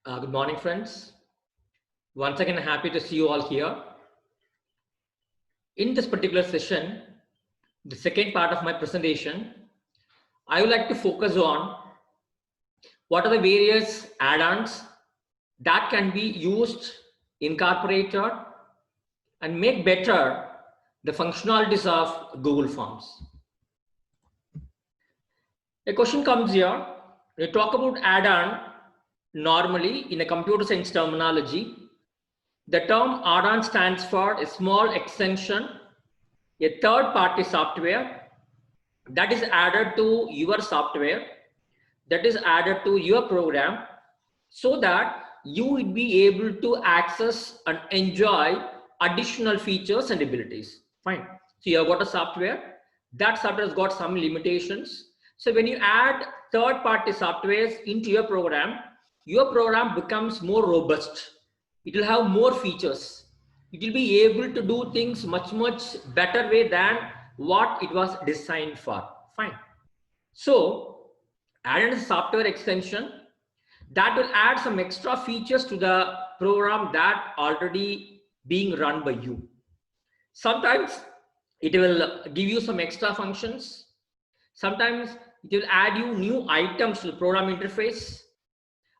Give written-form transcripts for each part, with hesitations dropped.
Good morning, friends. Once again, happy to see you all here. In this particular session, the second part of my presentation, I would like to focus on what are the various add-ons that can be used, incorporated, and make better the functionalities of Google Forms. A question comes here. We talk about add-on. Normally, in a computer science terminology, the term Addon stands for a small extension, a third-party software that is added to your software, that is added to your program, so that you would be able to access and enjoy additional features and abilities. Fine. So you have got a software. That software has got some limitations. So when you add third-party softwares into your program becomes more robust. It will have more features. It will be able to do things much better way than what it was designed for. Fine. So add a software extension that will add some extra features to the program that already being run by you. Sometimes it will give you some extra functions. Sometimes it will add you new items to the program interface.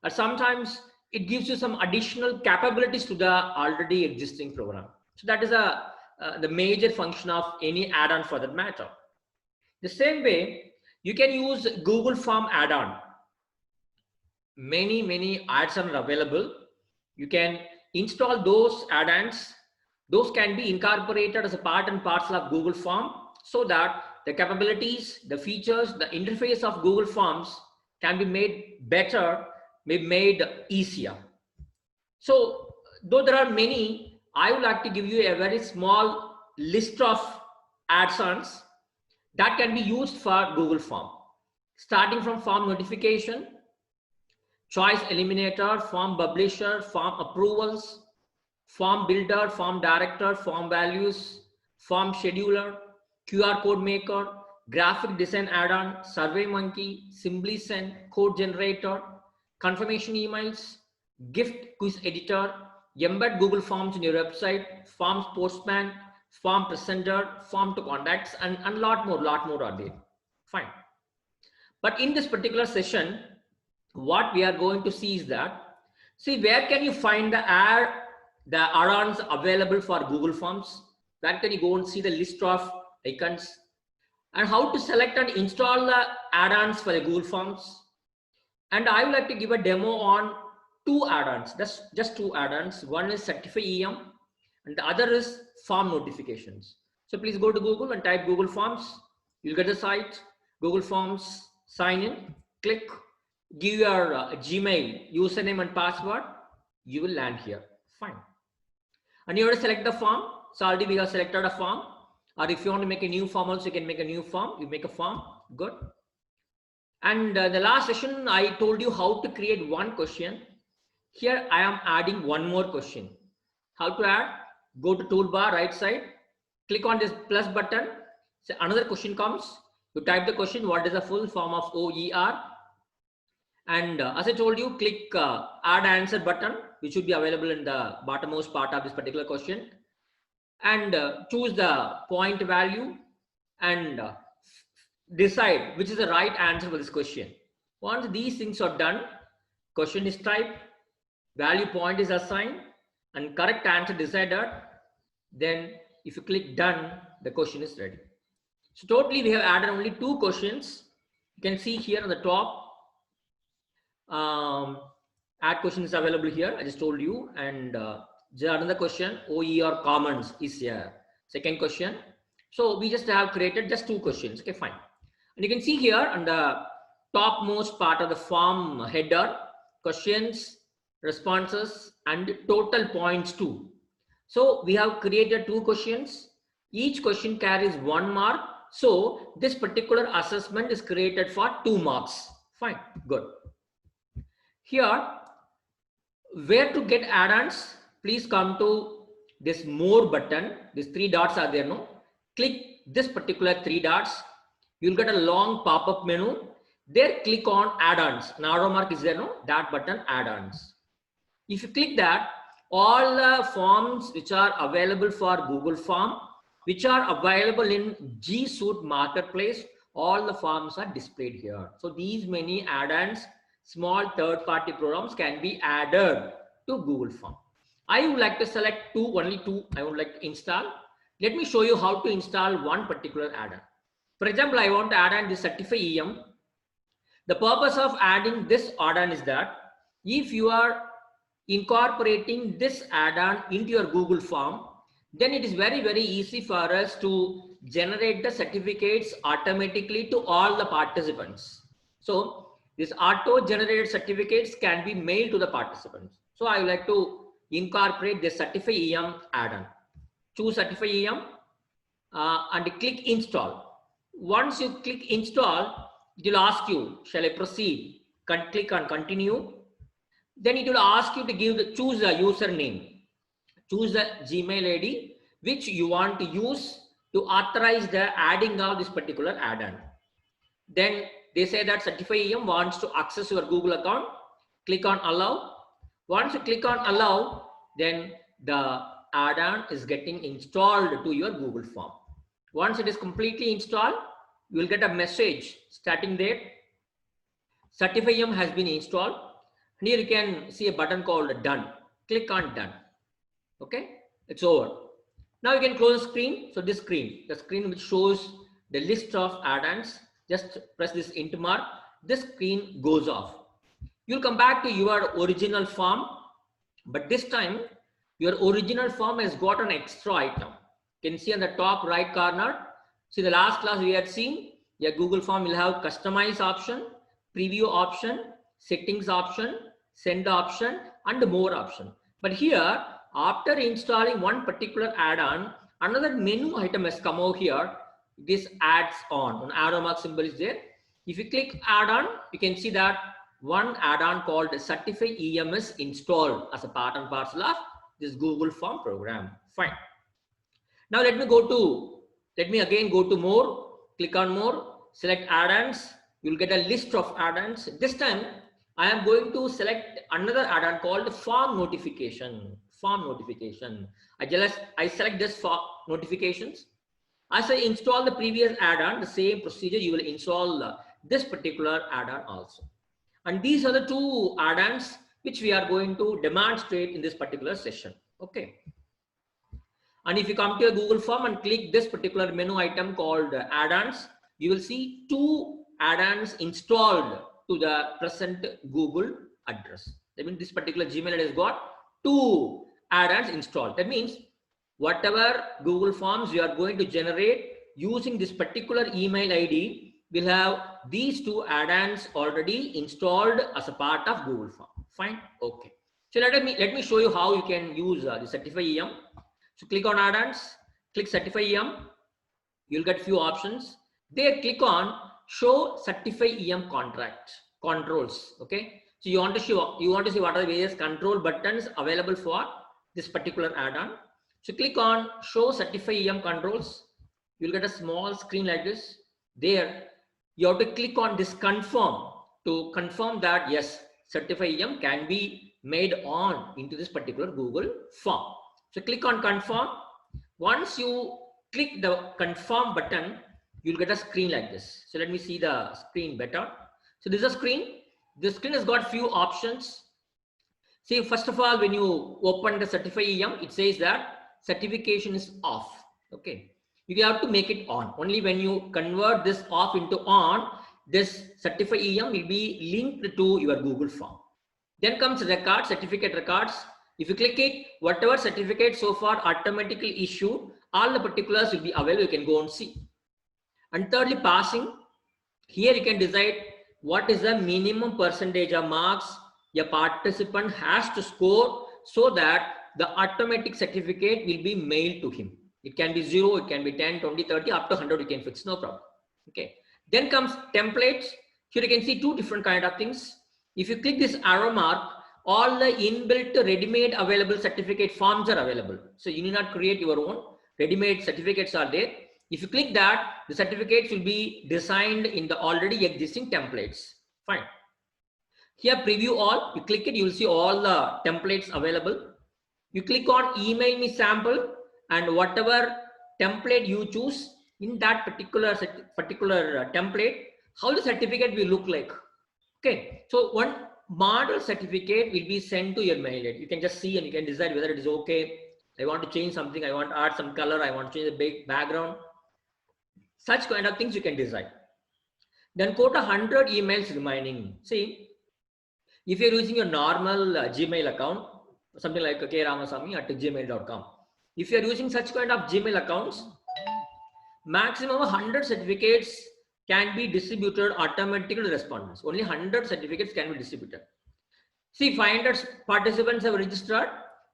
Or sometimes it gives you some additional capabilities to the already existing program. So that is the major function of any add-on for that matter. The same way, you can use Google Form add-on. Many add-ons are available. You can install those add-ons. Those can be incorporated as a part and parcel of Google Form so that the capabilities, the features, the interface of Google Forms can be made better, be made easier. So though there are many, I would like to give you a very small list of add-ons that can be used for Google Form. Starting from form notification, choice eliminator, form publisher, form approvals, form builder, form director, form values, form scheduler, QR code maker, graphic design add-on, SurveyMonkey, SimplySend, code generator, confirmation emails, gift quiz editor, embed Google Forms in your website, Forms Postman, Form Presenter, Form to Contacts, and a lot more are there. Fine. But in this particular session, what we are going to see is that, see, where can you find the add-ons available for Google Forms? Where can you go and see the list of icons? And how to select and install the add-ons for the Google Forms? And I would like to give a demo on two add-ons, just two add-ons. One is Certify EM and the other is Form Notifications. So please go to Google and type Google Forms. You'll get the site, Google Forms, sign in, click, give your Gmail username and password. You will land here. Fine. And you have to select the form. So already we have selected a form. Or if you want to make a new form also, you can make a new form. You make a form. Good. And the last session, I told you how to create one question. Here I am adding one more question. How to add? Go to toolbar, right side, click on this plus button. So another question comes. You type the question, what is the full form of OER? And as I told you, click add answer button, which should be available in the bottommost part of this particular question. And choose the point value and decide which is the right answer for this question. Once these things are done, question is typed, value point is assigned, and correct answer decided, then if you click done, the question is ready. So totally we have added only two questions. You can see here on the top, add question is available here. I just told you. And there another question, OER comments is here. Second question. So we just have created just two questions. Okay, fine. And you can see here on the topmost part of the form header, questions, responses, and total points too. So we have created two questions. Each question carries 1 mark. So this particular assessment is created for 2 marks. Fine, good. Here, where to get add-ons? Please come to this more button. These 3 dots are there, no? Click this particular 3 dots. You'll get a long pop-up menu. There, click on add-ons. An arrow mark is there, no? That button, add-ons. If you click that, all the forms which are available for Google Form, which are available in G Suite Marketplace, all the forms are displayed here. So these many add-ons, small third-party programs can be added to Google Form. I would like to select only two I would like to install. Let me show you how to install one particular add-on. For example, I want to add on the Certify EM. The purpose of adding this add-on is that if you are incorporating this add-on into your Google Form, then it is very, very easy for us to generate the certificates automatically to all the participants. So this auto-generated certificates can be mailed to the participants. So I would like to incorporate the Certify EM add-on. Choose Certify EM and click install. Once you click install, it will ask you, shall I proceed? Click on continue. Then it will ask you to choose a username. Choose the Gmail ID which you want to use to authorize the adding of this particular add-on. Then they say that Certify EM wants to access your Google account. Click on allow. Once you click on allow, then the add-on is getting installed to your Google Form. Once it is completely installed, you will get a message starting there. Certify EM has been installed. And here you can see a button called done. Click on done. Okay, it's over. Now you can close the screen. So this screen, the screen which shows the list of add-ons, just press this into mark. This screen goes off. You'll come back to your original form, but this time your original form has got an extra item. You can see on the top right corner. See, the last class we had seen, your Google Form will have customize option, preview option, settings option, send option, and more option. But here, after installing one particular add-on, another menu item has come over here. This adds on, an arrow mark symbol is there. If you click add-on, you can see that one add-on called Certify EM is installed as a part and parcel of this Google Form program. Fine. Now let me again go to more, click on more, select add-ons. You'll get a list of add-ons. This time I am going to select another add-on called form notification. Form notification. I select this for notifications. As I install the previous add-on, the same procedure, you will install this particular add-on also. And these are the two add-ons which we are going to demonstrate in this particular session. Okay. And if you come to your Google Form and click this particular menu item called add-ons, you will see two add-ons installed to the present Google address. That means this particular Gmail has got two add-ons installed. That means whatever Google Forms you are going to generate using this particular email ID will have these two add-ons already installed as a part of Google Form. Fine. Okay. So let me show you how you can use the Certify EM. So click on add-ons, click Certify EM. You'll get few options. There, click on show Certify EM controls. Okay. So you want to see what are the various control buttons available for this particular add-on. So click on show Certify EM controls. You'll get a small screen like this. There, you have to click on this confirm to confirm that yes, Certify EM can be made on into this particular Google Form. So click on confirm. Once you click the confirm button, you'll get a screen like this. So let me see the screen better. So this is a screen. This screen has got few options. See, first of all, when you open the Certify EM, it says that certification is off. Okay. You have to make it on. Only when you convert this off into on, this Certify EM will be linked to your Google Form. Then comes records, certificate records. If you click it, whatever certificate so far automatically issued, all the particulars will be available. You can go and see. And thirdly, passing. Here you can decide what is the minimum percentage of marks a participant has to score so that the automatic certificate will be mailed to him. It can be 0, it can be 10, 20, 30, up to 100 you can fix, no problem. Okay. Then comes templates. Here you can see two different kind of things. If you click this arrow mark, all the inbuilt ready-made available certificate forms are available. So you need not create your own. Ready-made certificates are there. If you click that, the certificates will be designed in the already existing templates. Fine. Here, preview all, you click it, you will see all the templates available. You click on email me sample, and whatever template you choose in that particular template, how the certificate will look like. Okay, so one model certificate will be sent to your mail ID. You can just see and you can decide whether it is okay. I want to change something, I want to add some color, I want to change the big background. Such kind of things you can decide. Then quote 100 emails remaining. See, if you're using your normal Gmail account, something like Ramasamy@gmail.com. If you're using such kind of Gmail accounts, maximum 100 certificates can be distributed automatically to respondents. Only 100 certificates can be distributed. See, 500 participants have registered.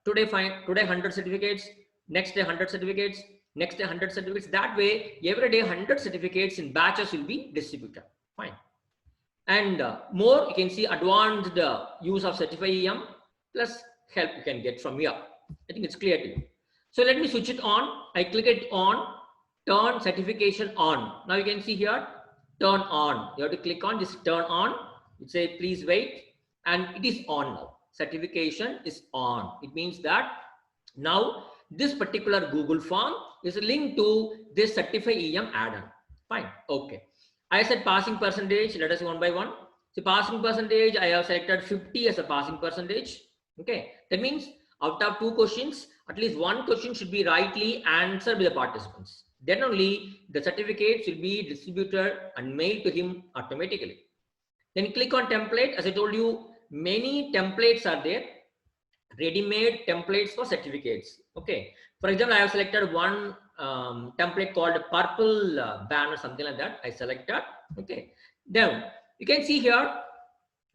Today 100 certificates, next day 100 certificates, next day 100 certificates. That way, every day 100 certificates in batches will be distributed. Fine. And more, you can see advanced use of Certify EM plus help you can get from here. I think it's clear to you. So let me switch it on. I click it on, turn certification on. Now you can see here, turn on. You have to click on this turn on. It says please wait, and it is on now. Certification is on. It means that now this particular Google form is linked to this Certify EM add-on. Fine. Okay. I said passing percentage. Let us go one by one. So passing percentage, I have selected 50 as a passing percentage. Okay. That means out of 2 questions, at least 1 question should be rightly answered by the participants. Then only the certificates will be distributed and mailed to him automatically. Then click on template. As I told you, many templates are there. Ready-made templates for certificates. Okay. For example, I have selected one template called purple banner, something like that. I selected. Okay. Then you can see here,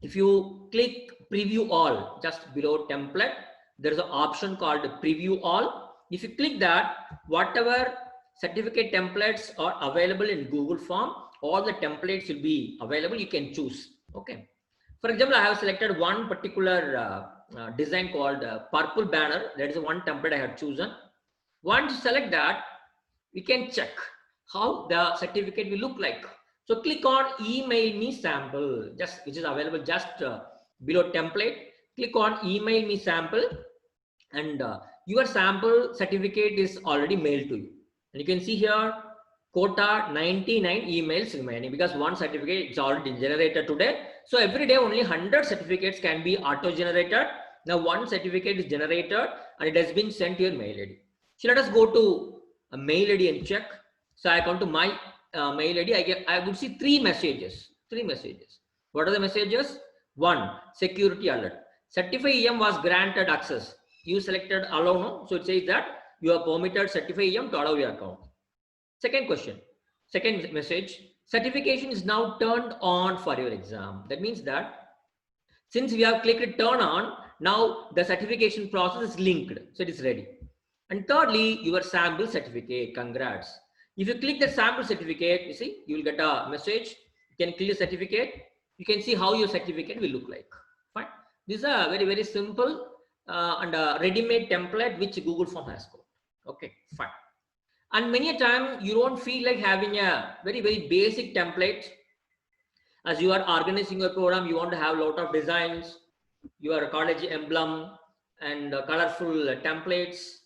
if you click preview all, just below template, there is an option called preview all. If you click that, whatever certificate templates are available in Google form, all the templates will be available. You can choose. Okay. For example, I have selected one particular design called purple banner. That is one template I have chosen. Once you select that, we can check how the certificate will look like. So click on email me sample, which is available just below template. Click on email me sample, and your sample certificate is already mailed to you. And you can see here, quota 99 emails remaining, because one certificate is already generated today. So every day only 100 certificates can be auto-generated. Now one certificate is generated and it has been sent to your mail ID. So let us go to a mail ID and check. So I come to my mail ID. I would see 3 messages. 3 messages. What are the messages? 1, security alert. Certify EM was granted access. You selected allow no. So it says that you are permitted Certify EM to allow your account. Second question, second message, certification is now turned on for your exam. That means that since we have clicked turn on, now the certification process is linked. So it is ready. And thirdly, your sample certificate, congrats. If you click the sample certificate, you see, you will get a message. You can click the certificate. You can see how your certificate will look like. Fine. This is a very, very simple and a ready-made template which Google Form has got. Okay, fine. And many a time you don't feel like having a very, very basic template. As you are organizing your program, you want to have a lot of designs, your college emblem and colorful templates,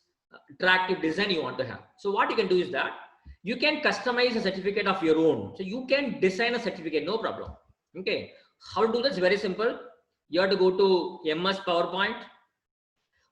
attractive design you want to have. So what you can do is that you can customize a certificate of your own. So you can design a certificate, no problem. Okay. How to do this? Very simple. You have to go to MS PowerPoint.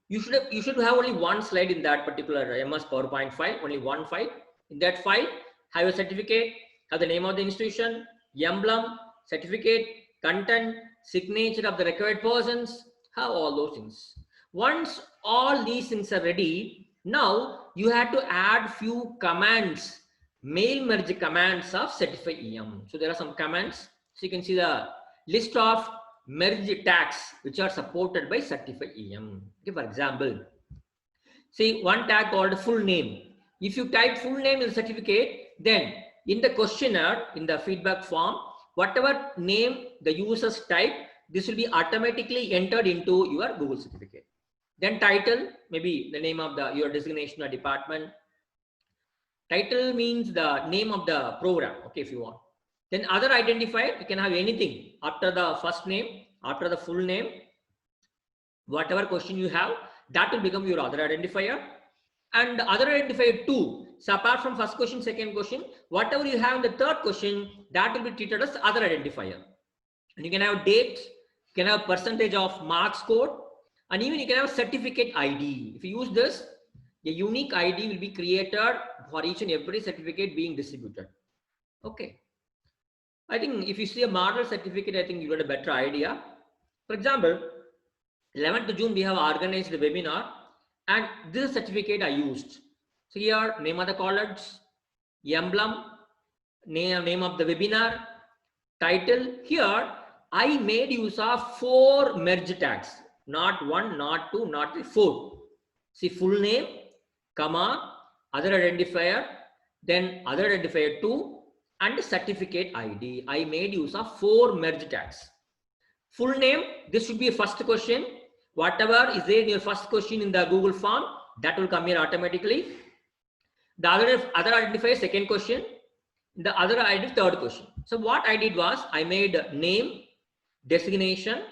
You should have only one slide in that particular MS PowerPoint file, only one file. In that file, have a certificate, have the name of the institution, emblem, certificate, content, signature of the required persons, have all those things. Once all these things are ready, now you have to add few commands, mail merge commands of Certify EM. So there are some commands. So you can see the list of merge tags which are supported by Certify EM. Okay, for example, see one tag called full name. If you type full name in the certificate, then in the questionnaire, in the feedback form, whatever name the users type, this will be automatically entered into your Google certificate. Then title, maybe the name of your designation or department. Title means the name of the program, okay, if you want. Then other identifier, you can have anything after the first name, After the full name, whatever question you have, that will become your other identifier. And other identifier 2. So apart from first question, second question, whatever you have in the third question, that will be treated as other identifier. And you can have date, you can have percentage of marks scored, and even you can have certificate ID. If you use this, a unique ID will be created for each and every certificate being distributed. Okay. I think if you see a model certificate, I think you got a better idea. For example, 11th June, we have organized the webinar, and this certificate I used. So here, name of the college, emblem, name of the webinar, title. Here, I made use of 4 merge tags, not 1, not 2, not 3, 4. See, full name, comma, other identifier, then other identifier 2, and certificate ID. I made use of 4 merge tags. Full name, this should be a first question. Whatever is there in your first question in the Google form, that will come here automatically. The other identifier, second question. The other ID, third question. So what I did was, I made name, designation,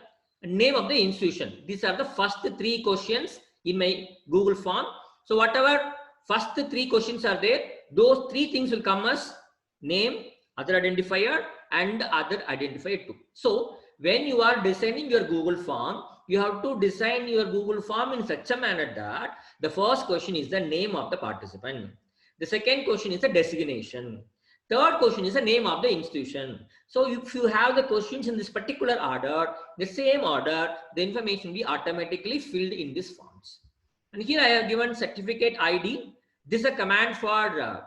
name of the institution. These are the first 3 questions in my Google form. So whatever first 3 questions are there, those 3 things will come as name, other identifier, and other identifier 2. So when you are designing your Google form, you have to design your Google form in such a manner that the first question is the name of the participant. The second question is the designation. Third question is the name of the institution. So if you have the questions in this particular order, the same order, the information will be automatically filled in these forms. And here I have given certificate ID. This is a command for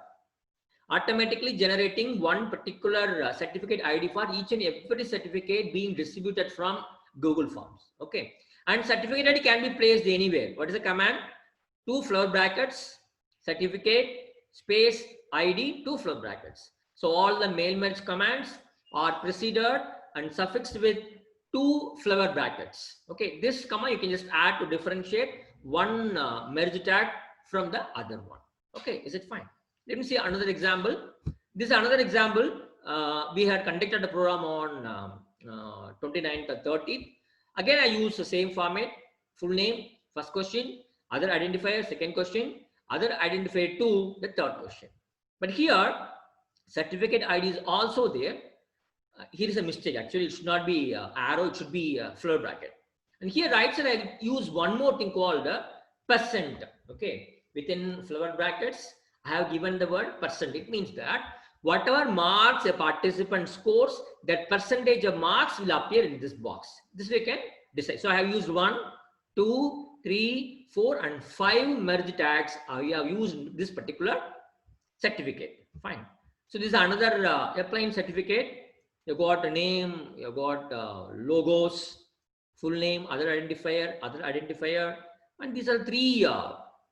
automatically generating one particular certificate ID for each and every certificate being distributed from Google Forms. Okay. And certificate ID can be placed anywhere. What is the command? 2 flower brackets, certificate, space, ID, 2 flower brackets. So all the mail merge commands are preceded and suffixed with 2 flower brackets. Okay. This command you can just add to differentiate one merge tag from the other one. Okay. Is it fine? Let me see another example. This is another example. We had conducted a program on 29th or 30th. Again, I use the same format, full name, first question, other identifier, second question, other identifier 2, the third question. But here, certificate ID is also there. Here is a mistake. Actually, it should not be arrow, it should be flower bracket. And here, right side, I use one more thing called percent. Okay, within flower brackets, I have given the word percent. It means that whatever marks a participant scores, that percentage of marks will appear in this box. This we can decide. So I have used 1, 2, 3, 4, and 5 merge tags. I have used this particular certificate. Fine. So this is another applying certificate. You got a name, you got logos, full name, other identifier, and these are 3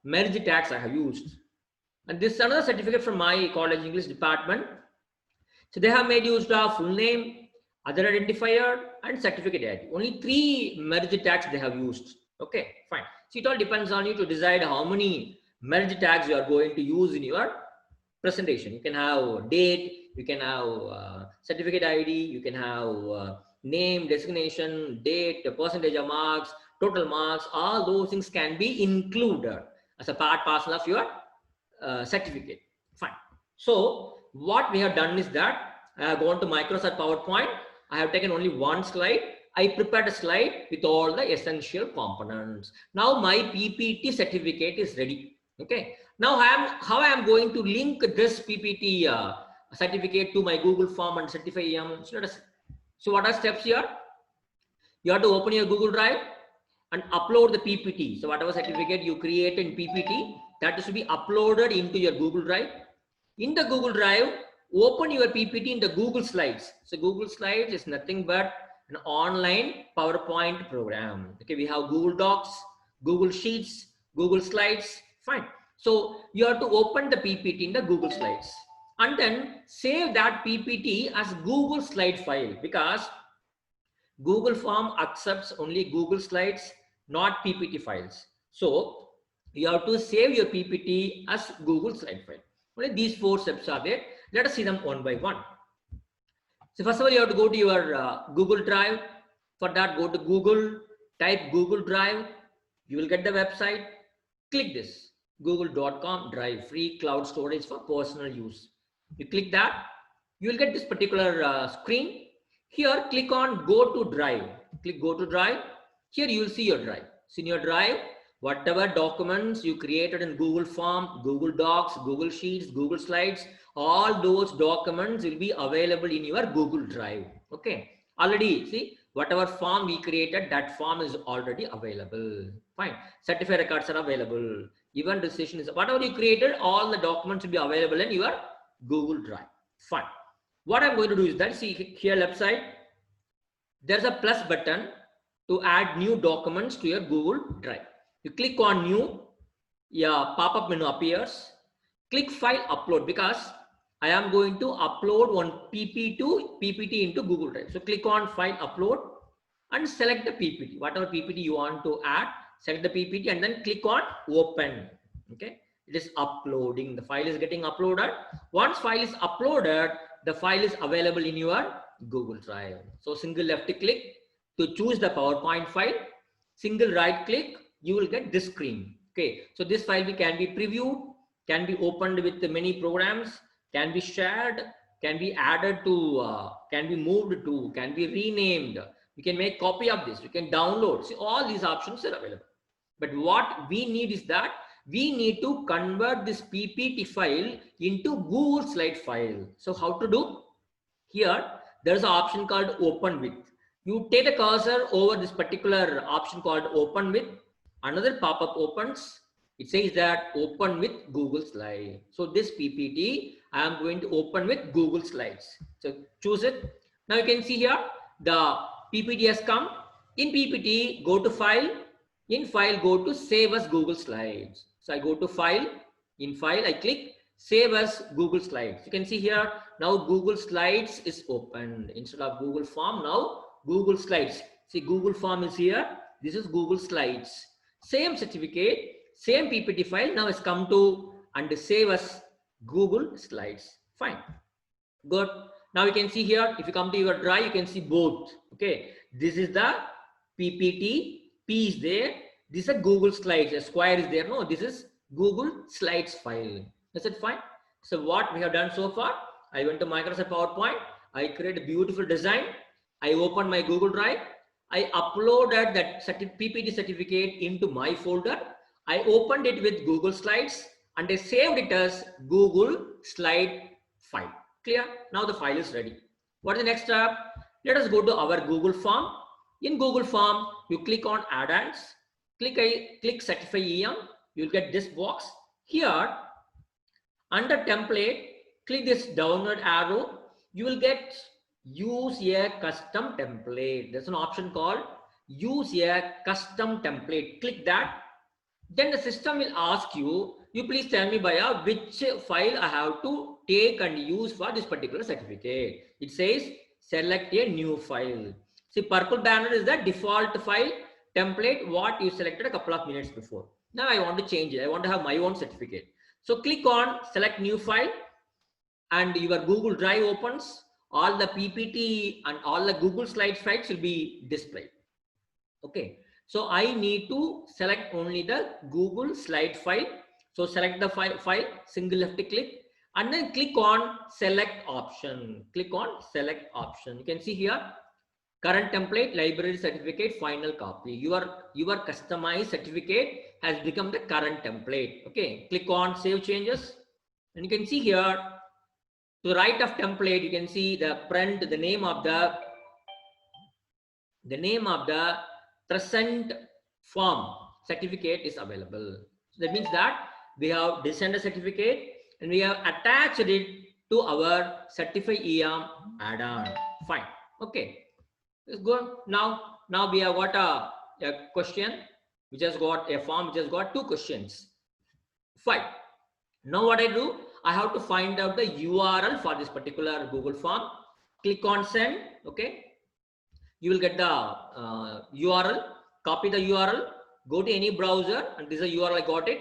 merge tags I have used. And this is another certificate from my college English department. So they have made use of full name, other identifier, and certificate ID. Only 3 merge tags they have used. Okay, fine. So it all depends on you to decide how many merge tags you are going to use in your presentation. You can have date, you can have certificate ID, you can have name, designation, date, percentage of marks, total marks. All those things can be included as a parcel of your certificate. Fine. So what we have done is that I have gone to Microsoft PowerPoint. I have taken only one slide. I prepared a slide with all the essential components. Now my PPT certificate is ready. Okay. Now how I am going to link this PPT certificate to my Google form and certify EM. So what are steps here? You have to open your Google Drive and upload the PPT. So whatever certificate you create in PPT, that is to be uploaded into your Google Drive. In the Google Drive, open your PPT in the Google Slides. So Google Slides is nothing but an online PowerPoint program. Okay, we have Google Docs, Google Sheets, Google Slides. Fine. So you have to open the PPT in the Google Slides and then save that PPT as Google slide file, because Google Form accepts only Google Slides, not PPT files. So you have to save your PPT as Google slide file. Only these 4 steps are there. Let us see them one by one. So first of all, you have to go to your Google Drive, For that, go to Google, type Google Drive. You will get the website. Click this google.com Drive, free cloud storage for personal use. You click that, you will get this particular screen. Here, click on Go to Drive. Click Go to Drive. Here you will see your drive. So in your drive, whatever documents you created in Google Form, Google Docs, Google Sheets, Google Slides, all those documents will be available in your Google Drive. Okay. Already, see, whatever form we created, that form is already available. Fine. Certificate records are available. Even decision is, whatever you created, all the documents will be available in your Google Drive. Fine. What I'm going to do is that, see here left side, there's a plus button to add new documents to your Google Drive. You click on new, pop-up menu appears. Click file upload, because I am going to upload one PPT into Google Drive. So click on file upload and select the PPT. Whatever PPT you want to add, select the PPT and then click on open. Okay, it is uploading. The file is getting uploaded. Once file is uploaded, the file is available in your Google Drive. So single left click to choose the PowerPoint file. Single right click, you will get this screen. Okay, so this file can be previewed, can be opened with many programs, can be shared, can be added to, can be moved to, can be renamed. You can make copy of this, you can download. See, all these options are available. But what we need is that we need to convert this PPT file into Google slide file. So how to do? Here, there's an option called open with. You take the cursor over this particular option called open with. Another pop-up opens. It says that open with Google Slide. So this PPT, I am going to open with Google Slides. So choose it. Now you can see here, the PPT has come. In PPT, go to File. In File, go to Save as Google Slides. So I go to File. In File, I click Save as Google Slides. You can see here, now Google Slides is opened. Instead of Google Form, now Google Slides. See, Google Form is here. This is Google Slides. Same certificate, same PPT file now has come to and save as Google Slides. Fine. Good. Now you can see here, if you come to your drive, you can see both. Okay. This is the PPT, P is there. This is a Google Slides, a square is there. No, this is Google Slides file. Is it fine? So what we have done so far, I went to Microsoft PowerPoint. I created a beautiful design. I opened my Google Drive. I uploaded that PPT certificate into my folder. I opened it with Google Slides and I saved it as Google Slide file. Clear? Now the file is ready. What is the next step? Let us go to our Google Form. In Google Form, you click on Add-ons. Click Certify EM. You'll get this box. Here, under Template, click this downward arrow. You will get Use a custom template. There's an option called Use a custom template. Click that. Then the system will ask you, please tell me Bhaiya, which file I have to take and use for this particular certificate. It says select a new file. See, purple banner is the default file template what you selected a couple of minutes before. Now I want to change it. I want to have my own certificate. So click on select new file and your Google Drive opens. All the PPT and all the Google Slides files will be displayed. Okay. So I need to select only the Google Slide file. So select the file, single left click, and then click on select option. Click on select option. You can see here, current template, library certificate, final copy. Your customized certificate has become the current template. Okay. Click on save changes. And you can see here, to the right of template, you can see the print, the name of the present form certificate is available. So that means that we have designed a certificate and we have attached it to our Certify EM add-on. Fine. Okay. Let's go. Now we have got a question which has got a form which has got 2 questions. Fine. Now what I do, I have to find out the URL for this particular Google form. Click on send. Okay. You will get the URL. Copy the URL. Go to any browser, and this is the URL I got it.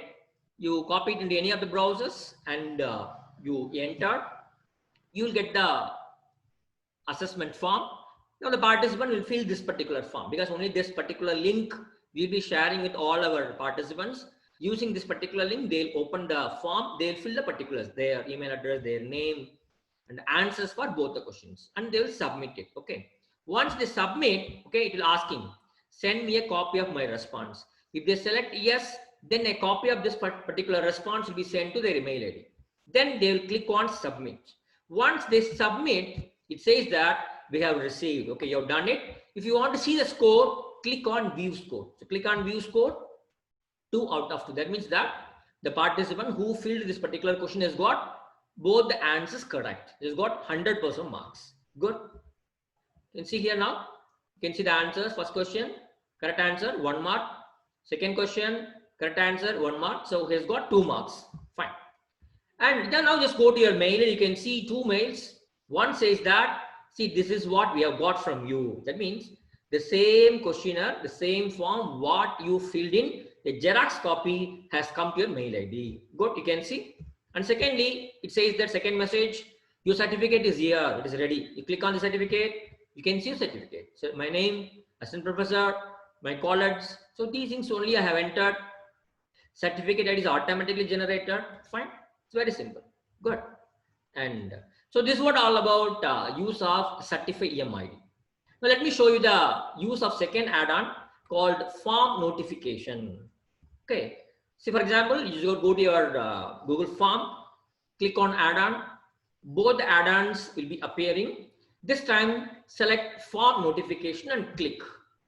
You copy it into any of the browsers and you enter. You will get the assessment form. Now the participant will fill this particular form because only this particular link we'll be sharing with all our participants. Using this particular link, they'll open the form, they'll fill the particulars, their email address, their name, and answers for both the questions, and they will submit it. Okay. Once they submit, okay, it will ask him, send me a copy of my response. If they select yes, then a copy of this particular response will be sent to their email ID. Then they will click on submit. Once they submit, it says that we have received. Okay, you have done it. If you want to see the score, click on view score. So click on view score, 2 out of 2. That means that the participant who filled this particular question has got both the answers correct. He's got 100% marks. Good. You can see here now. You can see the answers. First question, correct answer, 1 mark. Second question, correct answer, 1 mark. So he's got 2 marks. Fine. And then now just go to your mail and you can see 2 mails. One says that, see, this is what we have got from you. That means the same questionnaire, the same form, what you filled in, the Xerox copy has come to your mail ID. Good, you can see. And secondly, it says that second message, your certificate is here, it is ready. You click on the certificate, you can see your certificate. So my name, assistant professor, my college. So these things only I have entered. Certificate that is automatically generated. Fine. It's very simple. Good. And so this is what all about use of certify EMID. Now let me show you the use of second add-on called form notification. Okay. See, for example, you go to your Google form, click on add-on. Both the add-ons will be appearing. This time, select form notification and click.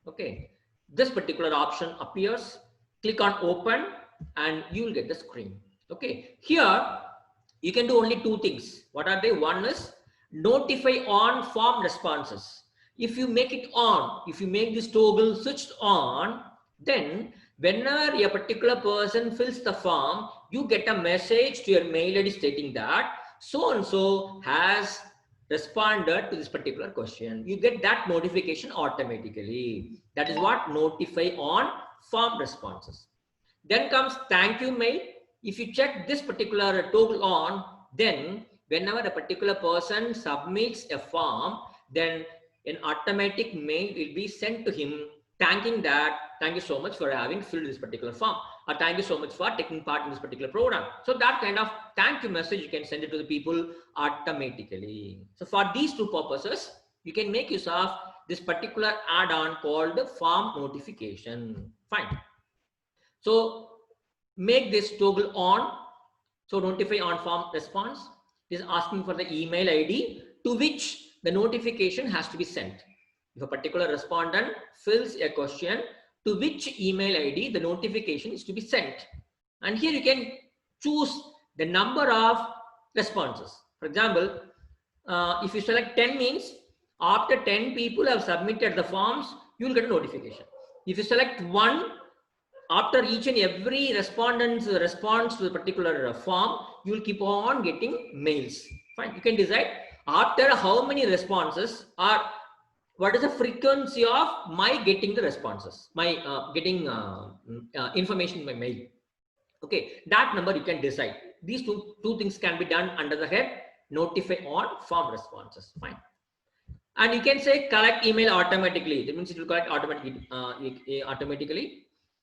Okay. This particular option appears. Click on open and you will get the screen. Okay. Here, you can do only 2 things. What are they? One is notify on form responses. If you make it on, if you make this toggle switched on, then whenever a particular person fills the form, you get a message to your mail ID stating that so-and-so has responded to this particular question. You get that notification automatically. That is what notify on form responses. Then comes thank you mail. If you check this particular toggle on, then whenever a particular person submits a form, then an automatic mail will be sent to him thanking that, thank you so much for having filled this particular form, or thank you so much for taking part in this particular program. So that kind of thank you message, you can send it to the people automatically. So for these 2 purposes, you can make use of this particular add-on called form notification. Fine. So make this toggle on. So notify on form response is asking for the email ID to which the notification has to be sent. If a particular respondent fills a question, to which email ID the notification is to be sent. And here you can choose the number of responses. For example, if you select 10 means after 10 people have submitted the forms, you will get a notification. If you select 1, after each and every respondent's response to the particular form, you will keep on getting mails. Fine. You can decide after how many responses or what is the frequency of my getting the responses, my getting information in my mail. Okay, that number you can decide. These two things can be done under the head notify on form responses. Fine. And you can say collect email automatically. That means it will collect automatically.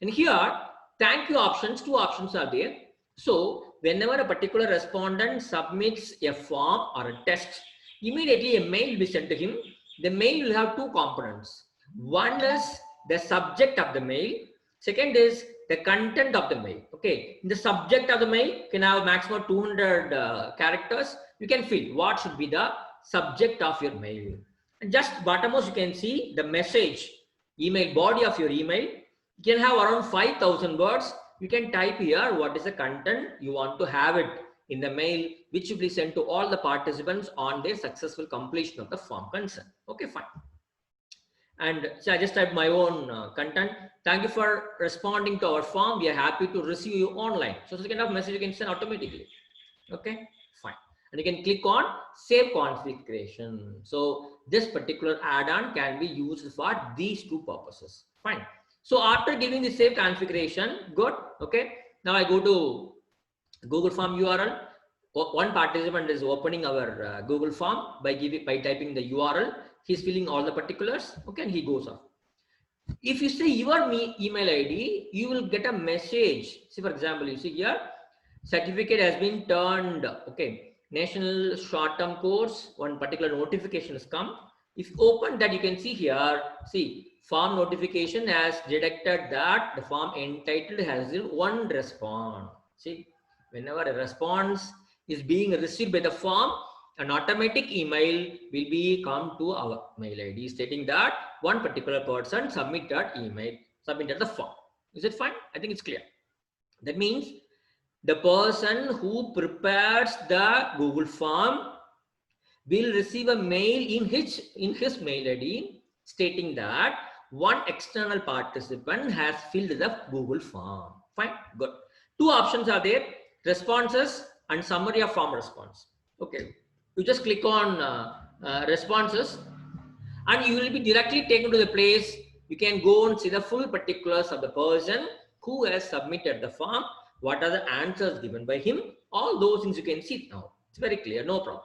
And here, thank you options, 2 options are there. So whenever a particular respondent submits a form or a test, immediately a mail will be sent to him. The mail will have 2 components. One is the subject of the mail. Second is the content of the mail. Okay, in the subject of the mail can have maximum 200 characters. You can fill what should be the subject of your mail. And just bottommost you can see the message, email body of your email. You can have around 5,000 words. You can type here what is the content you want to have it in the mail, which will be sent to all the participants on their successful completion of the form concern. Okay, fine. And so I just typed my own content. Thank you for responding to our form. We are happy to receive you online. So it's the kind of message you can send automatically. Okay, fine. And you can click on save configuration. So this particular add-on can be used for these 2 purposes. Fine. So after giving the save configuration, good. Okay. Now I go to Google Form URL. One participant is opening our Google Form by typing the URL. He's filling all the particulars. Okay, and he goes off. If you say your email ID, you will get a message. See, for example, you see here, certificate has been turned. Okay, national short-term course, one particular notification has come. If you open that, you can see here, see, form notification has detected that the form entitled has one response. See, whenever a response is being received by the form, an automatic email will be come to our mail ID stating that one particular person submitted the form. Is it fine? I think it's clear. That means the person who prepares the Google form will receive a mail in his mail ID stating that one external participant has filled the Google form. Fine, good. Two options are there: responses and summary of form response. Okay, you just click on responses, and you will be directly taken to the place. You can go and see the full particulars of the person who has submitted the form. What are the answers given by him? All those things you can see now. It's very clear, no problem.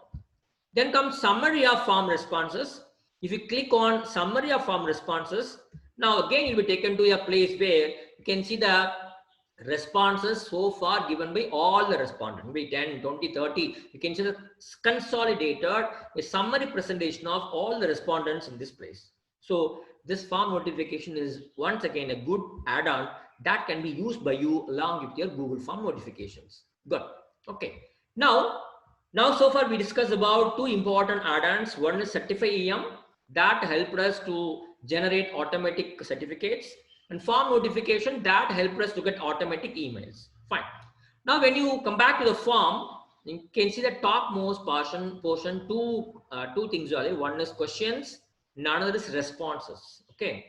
Then comes summary of form responses. If you click on summary of form responses, now again you'll be taken to a place where you can see the responses so far given by all the respondents, maybe 10, 20, 30. You can see the consolidated a summary presentation of all the respondents in this place. So this form notification is once again a good add-on that can be used by you along with your Google form notifications. Good. Okay. Now so far we discussed about two important add-ons. One is Certify EM that helped us to generate automatic certificates, and form notification that helped us to get automatic emails. Fine. Now when you come back to the form, you can see the topmost portion two things are there. One is questions, another is responses. Okay.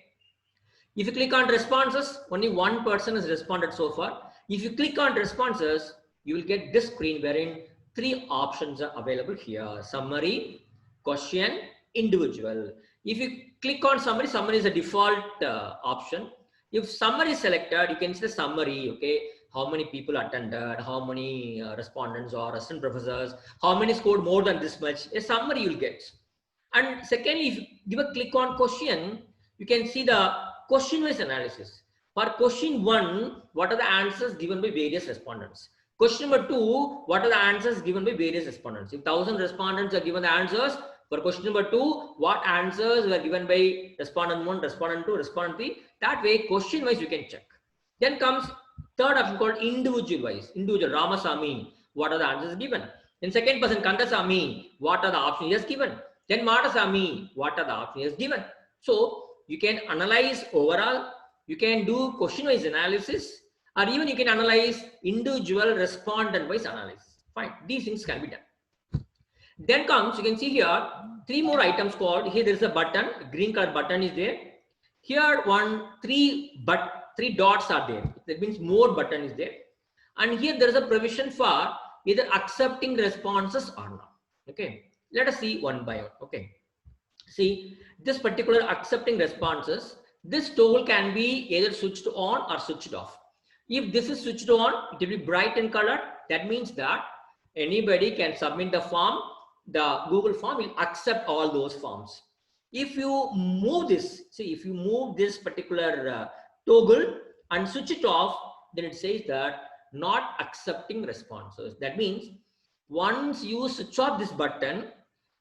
If you click on responses, only one person has responded so far. If you click on responses, you will get this screen wherein three options are available here: summary, question, individual. If you click on summary, summary is a default option. If summary is selected, you can see the summary. Okay, how many people attended, how many respondents or assistant professors, how many scored more than this much. A summary you'll get. And secondly, if you give a click on question, you can see the question-wise analysis. For question 1, what are the answers given by various respondents? Question number 2, what are the answers given by various respondents? If 1,000 respondents are given the answers, for question number 2, what answers were given by respondent 1, respondent 2, respondent 3? That way, question-wise, you can check. Then comes third option called individual-wise. Individual, Ramasamy, what are the answers given? Then second person, Kandasamy, what are the options he has given? Then Madasamy, what are the options he has given? So, you can analyze overall, you can do question-wise analysis, or even you can analyze individual respondent-wise analysis. Fine, these things can be done. Then comes, you can see here, 3 more items called, here there is a button, green color button is there. Here 3 dots are there. That means more button is there. And here there is a provision for either accepting responses or not. Okay, let us see one by one. Okay, see this particular accepting responses, this toggle can be either switched on or switched off. If this is switched on, it will be bright in color. That means that anybody can submit the form. The Google form will accept all those forms. If you move this, see, if you move this particular toggle and switch it off, then it says that not accepting responses. That means once you switch off this button,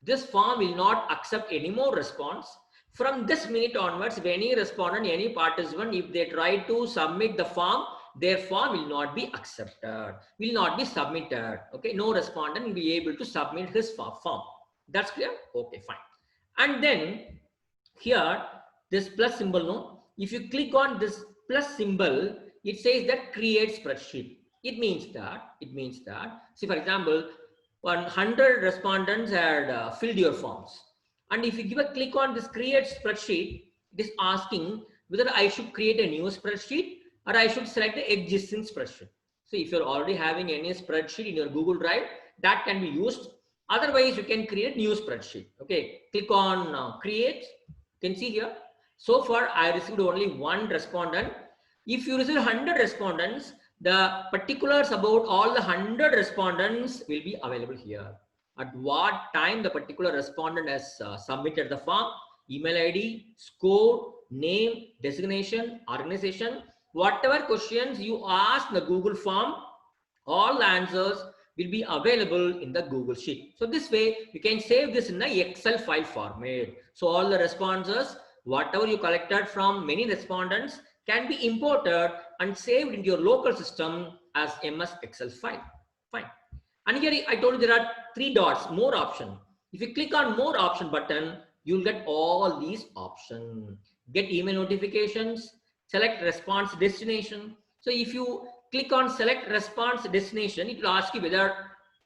this form will not accept any more response. From this minute onwards, if any respondent, any participant, if they try to submit the form, their form will not be accepted, will not be submitted. Okay, no respondent will be able to submit his form. That's clear? Okay, fine. And then here, this plus symbol, no? If you click on this plus symbol, it says that create spreadsheet. It means that, see, for example, 100 respondents had filled your forms. And if you give a click on this create spreadsheet, it is asking whether I should create a new spreadsheet or I should select the existing spreadsheet. So if you're already having any spreadsheet in your Google Drive, that can be used. Otherwise, you can create new spreadsheet. Okay, click on create. You can see here. So far, I received only 1 respondent. If you receive 100 respondents, the particulars about all the 100 respondents will be available here. at what time the particular respondent has submitted the form, email ID, score, name, designation, organization, whatever questions you ask in the Google form, all the answers will be available in the Google Sheet. So this way you can save this in the Excel file format. So all the responses, whatever you collected from many respondents, can be imported and saved into your local system as MS Excel file. Fine. And here I told you there are 3 dots, more option. If you click on more option button, you'll get all these options. Get email notifications, select response destination. So if you click on select response destination, it will ask you whether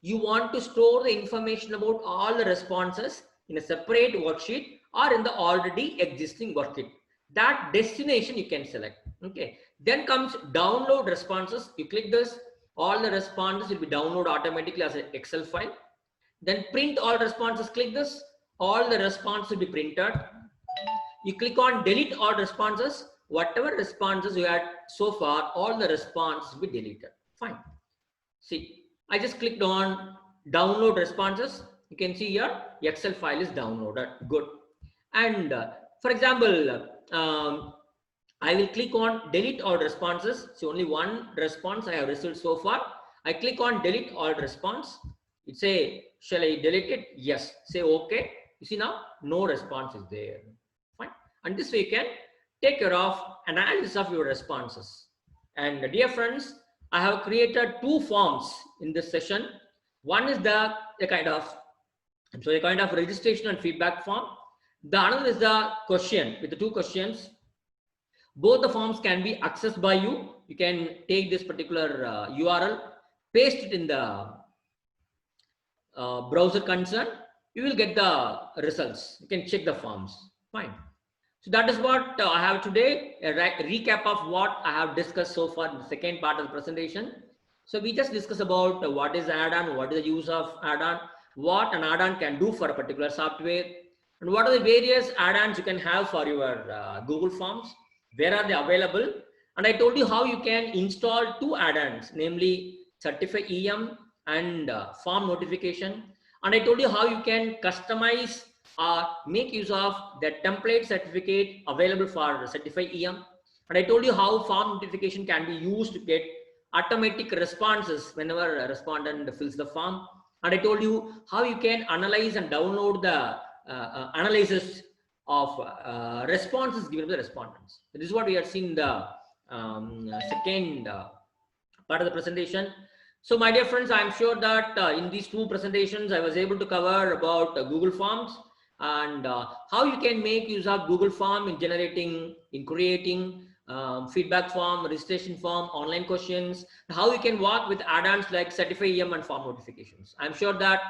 you want to store the information about all the responses in a separate worksheet or in the already existing worksheet. That destination you can select. Okay. Then comes download responses. You click this, all the responses will be downloaded automatically as an Excel file. Then print all responses, click this, all the responses will be printed. You click on delete all responses, whatever responses you had so far, all the responses will be deleted. Fine. See, I just clicked on download responses. You can see here, Excel file is downloaded. Good. And for example, I will click on delete all responses. So only one response I have received so far. I click on delete all response. It say, shall I delete it? Yes. Say okay. You see now, no response is there. Fine. And this way you can take care of analysis of your responses. And dear friends, I have created 2 forms in this session. One is the kind of registration and feedback form. The other is the question with the 2 questions. Both the forms can be accessed by you. You can take this particular URL, paste it in the browser concern. You will get the results. You can check the forms. Fine. So that is what I have today, a recap of what I have discussed so far in the second part of the presentation. So we just discussed about what is add-on, what is the use of add-on, what an add-on can do for a particular software, and what are the various add-ons you can have for your Google Forms, where are they available. And I told you how you can install 2 add-ons, namely Certify EM and form notification. And I told you how you can customize or make use of the template certificate available for Certify EM. And I told you how form notification can be used to get automatic responses whenever a respondent fills the form. And I told you how you can analyze and download the analysis of responses given to the respondents. So this is what we have seen in the second part of the presentation. So my dear friends, I'm sure that in these 2 presentations, I was able to cover about Google Forms and how you can make use of Google Form in generating, in creating feedback form, registration form, online questions, how you can work with add-ons like Certify EM and form notifications. I'm sure that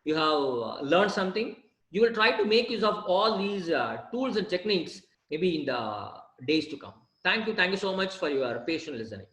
you have learned something. You will try to make use of all these tools and techniques maybe in the days to come. Thank you. Thank you so much for your patient listening.